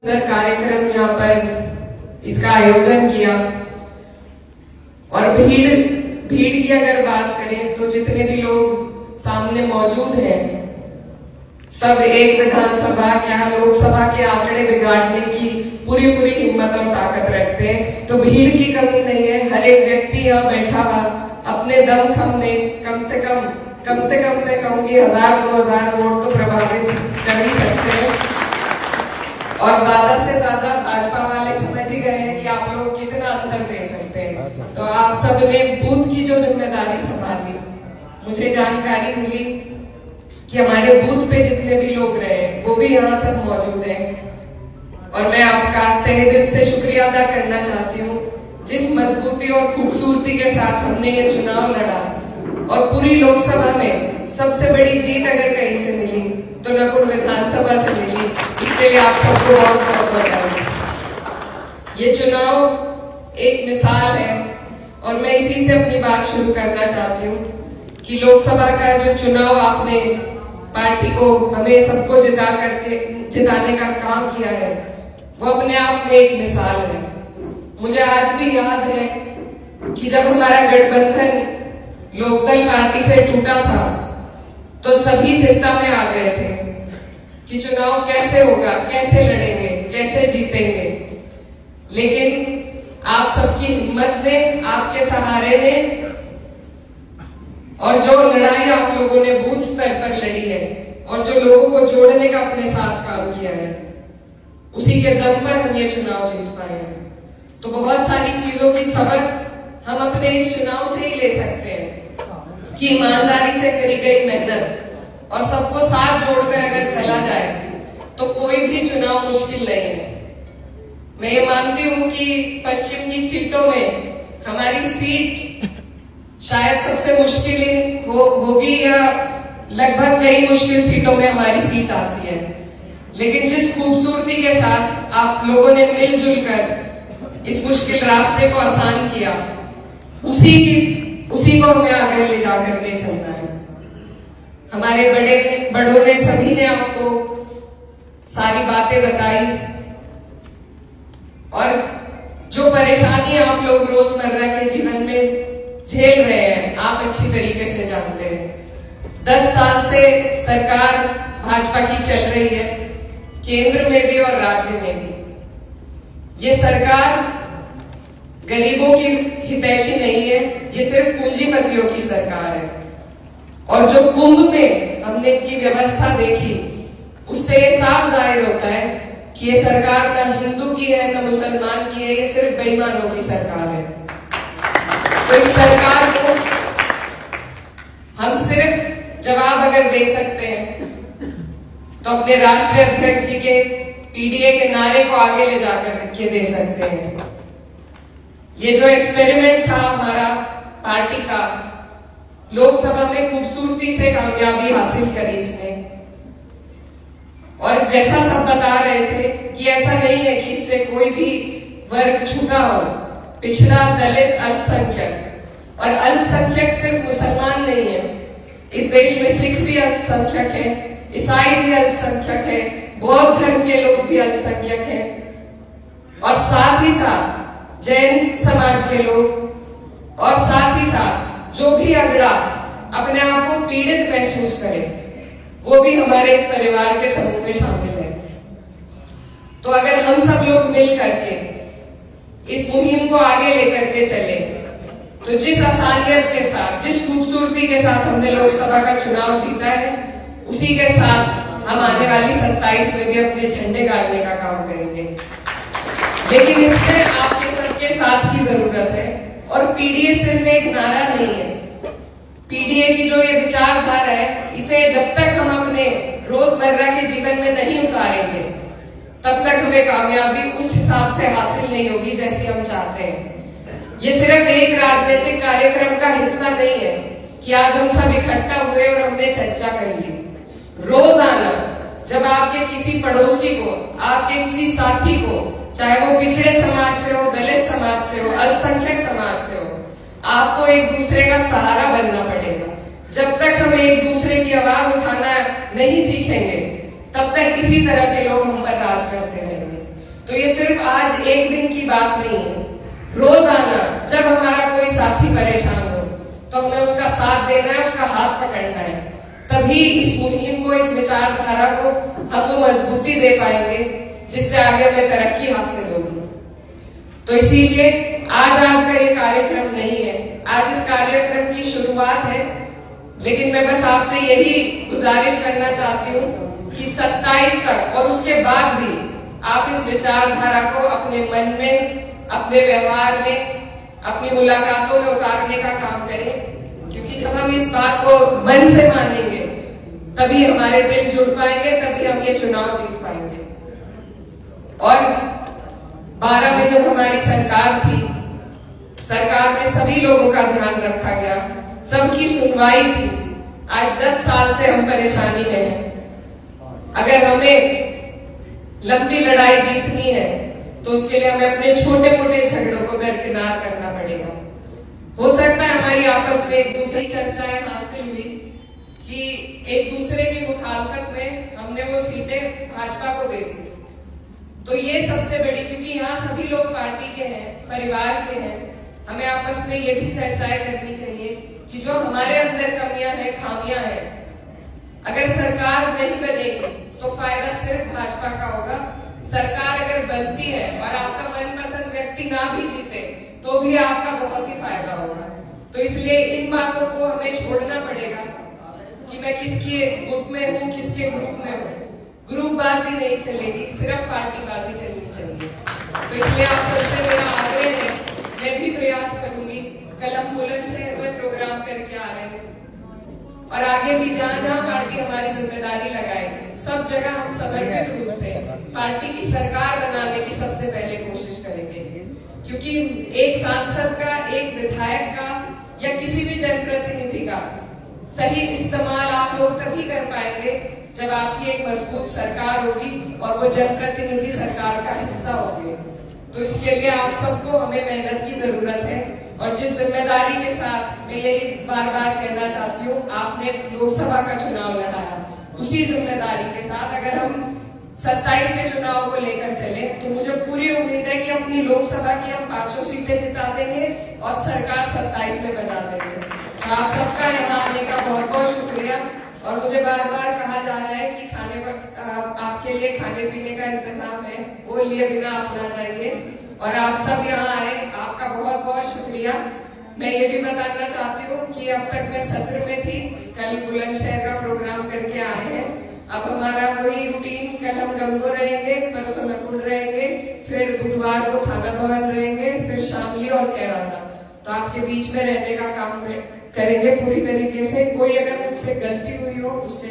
कार्यक्रम यहाँ पर इसका आयोजन किया। और भीड़ की अगर बात करें तो जितने भी लोग सामने मौजूद हैं सब एक विधानसभा क्या लोकसभा के आंकड़े बिगाड़ने की पूरी हिम्मत और ताकत रखते हैं। तो भीड़ की कमी नहीं है। हर एक व्यक्ति यहाँ बैठा हुआ अपने दम खम में कम से कम मैं कहूंगी 1000-2000 वोट तो प्रभावित कर ही सकते हैं। और ज्यादा से ज्यादा भाजपा वाले समझ ही गए हैं कि आप लोग कितना अंतर दे सकते हैं। तो आप सबने बूथ की जो जिम्मेदारी संभाली, मुझे जानकारी मिली कि हमारे बूथ पे जितने भी लोग रहे वो भी यहाँ सब मौजूद हैं। और मैं आपका तहे दिल से शुक्रिया अदा करना चाहती हूँ। जिस मजबूती और खूबसूरती के साथ हमने ये चुनाव लड़ा और पूरी लोकसभा में सबसे बड़ी जीत अगर कहीं से मिली तो नकुड़ विधानसभा से मिली। इसके लिए आप सबको बहुत बधाई। ये चुनाव एक मिसाल है और मैं इसी से अपनी बात शुरू करना चाहती हूँ कि लोकसभा का जो चुनाव आपने पार्टी को हमें सबको जिताने का काम किया है वो अपने आप में एक मिसाल है। मुझे आज भी याद है कि जब हमारा गठबंधन लोकदल पार्टी से टूटा था तो सभी चिंता में आ गए थे कि चुनाव कैसे होगा, कैसे लड़ेंगे, कैसे जीतेंगे। लेकिन आप सबकी हिम्मत ने, आपके सहारे ने और जो लड़ाई आप लोगों ने बूथ स्तर पर लड़ी है और जो लोगों को जोड़ने का अपने साथ काम किया है, उसी के दम पर हम ये चुनाव जीत पाए हैं। तो बहुत सारी चीजों की सबक हम अपने इस चुनाव से ही ले सकते हैं कि ईमानदारी से करी गई मेहनत और सबको साथ जोड़कर अगर चला जाए तो कोई भी चुनाव मुश्किल नहीं है। मैं ये मानती हूं कि पश्चिम की सीटों में हमारी सीट शायद सबसे मुश्किल होगी या लगभग कई मुश्किल सीटों में हमारी सीट आती है। लेकिन जिस खूबसूरती के साथ आप लोगों ने मिलजुल कर इस मुश्किल रास्ते को आसान किया, उसी को हमें आगे ले जाकर के चलना है। हमारे बड़ों ने सभी ने आपको सारी बातें बताई और जो परेशानी आप लोग रोजमर्रा के जीवन में झेल रहे हैं आप अच्छी तरीके से जानते हैं। 10 साल से सरकार भाजपा की चल रही है, केंद्र में भी और राज्य में भी। ये सरकार गरीबों की हितैषी नहीं है, ये सिर्फ पूंजीपतियों की सरकार है। और जो कुंभ में हमने इनकी व्यवस्था देखी उससे ये साफ जाहिर होता है कि ये सरकार न हिंदू की है न मुसलमान की है, ये सिर्फ बेईमानों की सरकार है। तो इस सरकार को हम सिर्फ जवाब अगर दे सकते हैं तो अपने राष्ट्रीय अध्यक्ष जी के पीडीए के नारे को आगे ले जाकर के दे सकते हैं। ये जो एक्सपेरिमेंट था हमारा पार्टी का, लोकसभा में खूबसूरती से कामयाबी हासिल करी इसने। और जैसा सब बता रहे थे कि ऐसा नहीं है कि इससे कोई भी वर्ग छूटा हो, पिछड़ा, दलित, अल्पसंख्यक। और अल्पसंख्यक सिर्फ मुसलमान नहीं है, इस देश में सिख भी अल्पसंख्यक है, ईसाई भी अल्पसंख्यक है, बौद्ध धर्म के लोग भी अल्पसंख्यक हैं और साथ ही साथ जैन समाज के लोग और साथ ही साथ जो भी अगड़ा अपने आप को पीड़ित महसूस करे वो भी हमारे इस परिवार के समूह में शामिल है। तो अगर हम सब लोग मिल करके इस मुहिम को आगे लेकर के चले तो जिस आसानियत के साथ, जिस खूबसूरती के साथ हमने लोकसभा का चुनाव जीता है, उसी के साथ हम आने वाली 27 में भी अपने झंडे गाड़ने का काम करेंगे। लेकिन इसमें आपके सबके साथ की जरूरत है। और पीडीए सिर्फ एक नारा नहीं है। पीडीए की जो ये विचारधारा है, इसे जब तक हम अपने रोजमर्रा के जीवन में नहीं उतारेंगे तब तक हमें कामयाबी उस हिसाब से हासिल नहीं होगी जैसी हम चाहते हैं। ये सिर्फ एक राजनीतिक कार्यक्रम का हिस्सा नहीं है कि आज हम सब इकट्ठा हुए और हमने चर्चा कर ली। रोजाना जब आपके किसी पड़ोसी को, आपके किसी साथी को, चाहे वो पिछड़े समाज से हो, दलित समाज से हो, अल्पसंख्यक समाज से हो, आपको एक दूसरे का सहारा बनना पड़ेगा। जब तक हम एक दूसरे की आवाज उठाना नहीं सीखेंगे तब तक इसी तरह के लोग हम पर राज करते रहेंगे। तो ये सिर्फ आज एक दिन की बात नहीं है। रोजाना जब हमारा कोई साथी परेशान हो तो हमें उसका साथ देना है, उसका हाथ पकड़ना है। तभी इस मुहिम को, इस विचारधारा को हम वो मजबूती दे पाएंगे जिससे आगे हमें तरक्की हासिल होगी। तो इसीलिए आज का ये कार्यक्रम नहीं है, आज इस कार्यक्रम की शुरुआत है। लेकिन मैं बस आपसे यही गुजारिश करना चाहती हूँ कि 27 तक और उसके बाद भी आप इस विचारधारा को अपने मन में, अपने व्यवहार में, अपनी मुलाकातों में उतारने का काम करें। क्योंकि जब हम इस बात को मन से मानेंगे तभी हमारे दिल जुड़ पाएंगे, तभी हम ये चुनाव जीत पाएंगे। और 12 में जब हमारी सरकार थी, सरकार में सभी लोगों का ध्यान रखा गया, सबकी सुनवाई थी। आज 10 साल से हम परेशानी में हैं। अगर हमें लंबी लड़ाई जीतनी है तो उसके लिए हमें अपने छोटे मोटे झगड़ों को दरकिनार करना पड़ेगा। हो सकता है हमारी आपस में एक दूसरी चर्चाएं हासिल हुई कि एक दूसरे की मुखालफत में हमने वो सीटें भाजपा को दे दी। तो ये सबसे बड़ी, क्योंकि यहाँ सभी लोग पार्टी के हैं, परिवार के हैं, हमें आपस में ये भी चर्चाएं करनी चाहिए कि जो हमारे अंदर कमियां हैं, खामियां हैं, अगर सरकार नहीं बनेगी तो फायदा सिर्फ भाजपा का होगा। सरकार अगर बनती है और आपका मनपसंद व्यक्ति ना भी जीते तो भी आपका बहुत ही फायदा होगा। तो इसलिए इन बातों को हमें छोड़ना पड़ेगा कि मैं किसके गुट में हूँ, किसके ग्रुप में हूँ। ग्रुपबाजी नहीं चलेगी, सिर्फ पार्टीबाजी चलनी चाहिए। तो इसलिए आप सबसे मेरा आग्रह है, मैं भी प्रयास करूंगी। कल हम बुलंदशहर में प्रोग्राम करके आ रहे हैं और आगे भी जहां जहां पार्टी हमारी जिम्मेदारी लगाएगी, सब जगह हम समर्पित रूप से पार्टी की सरकार बनाने की सबसे पहले कोशिश करेंगे। क्योंकि एक सांसद का, एक विधायक का या किसी भी जनप्रतिनिधि का सही इस्तेमाल आप लोग तभी कर पाएंगे जब आपकी एक मजबूत सरकार होगी और वो जनप्रतिनिधि सरकार का हिस्सा होगी। तो इसके लिए आप सबको, हमें मेहनत की जरूरत है। और जिस जिम्मेदारी के साथ मैं यही बार बार कहना चाहती हूँ, आपने लोकसभा का चुनाव लड़ाया, उसी जिम्मेदारी के साथ अगर हम 27 के चुनाव को लेकर चले तो मुझे पूरी उम्मीद है कि अपनी लोकसभा की हम 5 सीटें जिता देंगे और सरकार 27 में बना देंगे। तो आप सबका यहाँ आने का बहुत बहुत शुक्रिया। और मुझे बार बार कहा जा रहा है कि खाने वक्त आपके लिए खाने पीने का इंतजाम है, वो लिए बिना आप ना जाइए। और आप सब यहाँ आए, आपका बहुत बहुत शुक्रिया। मैं ये भी बताना चाहती हूँ कि अब तक मैं सत्र में थी, कल बुलंदशहर का प्रोग्राम करके आए हैं। अब हमारा वही रूटीन, कल हम गंगो रहेंगे, परसों नकुल रहेंगे, फिर बुधवार को थाना भवन रहेंगे, फिर शामली और कैराना। तो आपके बीच में रहने का काम करेंगे पूरी तरीके से। कोई अगर मुझसे गलती हुई हो उसके लिए